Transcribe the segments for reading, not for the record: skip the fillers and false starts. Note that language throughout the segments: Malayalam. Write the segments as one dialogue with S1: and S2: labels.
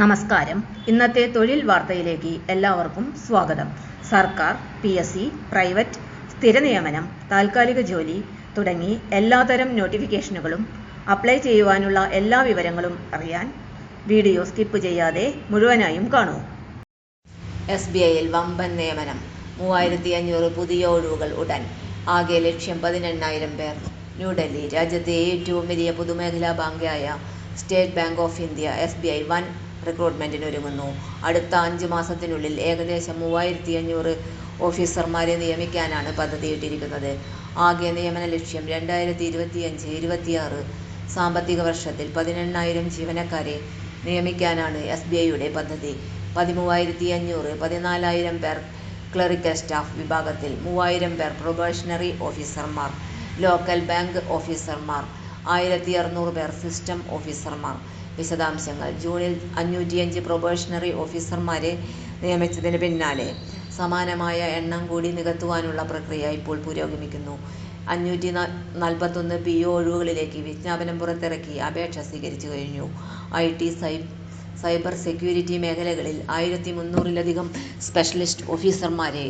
S1: നമസ്കാരം. ഇന്നത്തെ തൊഴിൽ വാർത്തയിലേക്ക് എല്ലാവർക്കും സ്വാഗതം. സർക്കാർ, PSC, പ്രൈവറ്റ്, സ്ഥിര നിയമനം, താൽക്കാലിക ജോലി തുടങ്ങി എല്ലാതരം നോട്ടിഫിക്കേഷനുകളും അപ്ലൈ ചെയ്യുവാനുള്ള എല്ലാ വിവരങ്ങളും അറിയാൻ വീഡിയോ സ്കിപ്പ് ചെയ്യാതെ മുഴുവനായും കാണൂ.
S2: SBIയിൽ വമ്പൻ നിയമനം, 3500 പുതിയ ഒഴിവുകൾ ഉടൻ. ആകെ ലക്ഷ്യം 18,000 പേർ. ന്യൂഡൽഹി. രാജ്യത്തെ ഏറ്റവും വലിയ പൊതുമേഖലാ ബാങ്കായ State Bank of India SBI വൻ റിക്രൂട്ട്മെന്റിനൊരുങ്ങുന്നു. അടുത്ത 5 മാസത്തിനുള്ളിൽ ഏകദേശം 3500 ഓഫീസർമാരെ നിയമിക്കാനാണ് പദ്ധതിയിട്ടിരിക്കുന്നത്. ആകെ നിയമന ലക്ഷ്യം 2025-26 സാമ്പത്തിക വർഷത്തിൽ 18,000 ജീവനക്കാരെ നിയമിക്കാനാണ് SBIയുടെ പദ്ധതി. 13,500 14,000 പേർ ക്ലറിക്കൽ സ്റ്റാഫ് വിഭാഗത്തിൽ, 3,000 പേർ പ്രൊബേഷണറി ഓഫീസർമാർ, ലോക്കൽ ബാങ്ക് ഓഫീസർമാർ, 1,600 പേർ സിസ്റ്റം ഓഫീസർമാർ. വിശദാംശങ്ങൾ. ജൂണിൽ 505 പ്രൊബേഷണറി ഓഫീസർമാരെ നിയമിച്ചതിന് പിന്നാലെ സമാനമായ എണ്ണം കൂടി നികത്തുവാനുള്ള പ്രക്രിയ ഇപ്പോൾ പുരോഗമിക്കുന്നു. 541 PO ഒഴിവുകളിലേക്ക് വിജ്ഞാപനം പുറത്തിറക്കി അപേക്ഷ സ്വീകരിച്ചു കഴിഞ്ഞു. IT, സൈബർ സെക്യൂരിറ്റി മേഖലകളിൽ 1,300-ലധികം സ്പെഷ്യലിസ്റ്റ് ഓഫീസർമാരെ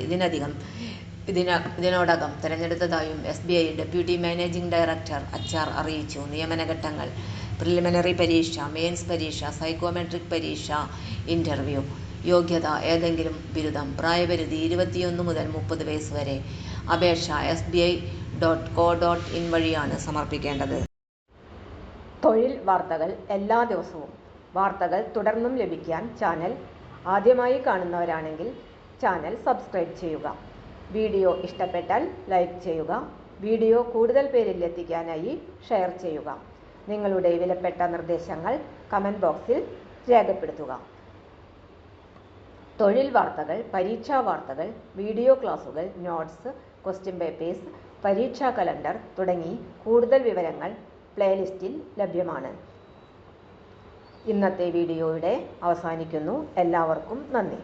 S2: ഇതിനോടകം തെരഞ്ഞെടുത്തതായും SBI deputy managing director HR അറിയിച്ചു. നിയമനഘട്ടങ്ങൾ: പ്രിലിമിനറി പരീക്ഷ, മെയിൻസ് പരീക്ഷ, സൈക്കോമെട്രിക് പരീക്ഷ, ഇന്റർവ്യൂ. യോഗ്യത: ഏതെങ്കിലും ബിരുദം. പ്രായപരിധി 21 മുതൽ 30 വയസ്സ് വരെ. അപേക്ഷ sbi.co.in വഴിയാണ് സമർപ്പിക്കേണ്ടത്.
S1: തൊഴിൽ വാർത്തകൾ എല്ലാ ദിവസവും. വാർത്തകൾ തുടർന്നും ലഭിക്കാൻ ചാനൽ ആദ്യമായി കാണുന്നവരാണെങ്കിൽ ചാനൽ സബ്സ്ക്രൈബ് ചെയ്യുക. വീഡിയോ ഇഷ്ടപ്പെട്ടാൽ ലൈക്ക് ചെയ്യുക. വീഡിയോ കൂടുതൽ പേരിൽ എത്തിക്കാനായി ഷെയർ ചെയ്യുക. നിങ്ങളുടെ വിലപ്പെട്ട നിർദ്ദേശങ്ങൾ കമന്റ് ബോക്സിൽ രേഖപ്പെടുത്തുക. തൊഴിൽ വാർത്തകൾ, പരീക്ഷാ വാർത്തകൾ, വീഡിയോ ക്ലാസുകൾ, നോട്ട്സ്, ക്വസ്റ്റ്യൻ പേപ്പേഴ്സ്, പരീക്ഷാ കലണ്ടർ തുടങ്ങി കൂടുതൽ വിവരങ്ങൾ പ്ലേലിസ്റ്റിൽ ലഭ്യമാണ്. ഇന്നത്തെ വീഡിയോയുടെ അവസാനിക്കുന്നു. എല്ലാവർക്കും നന്ദി.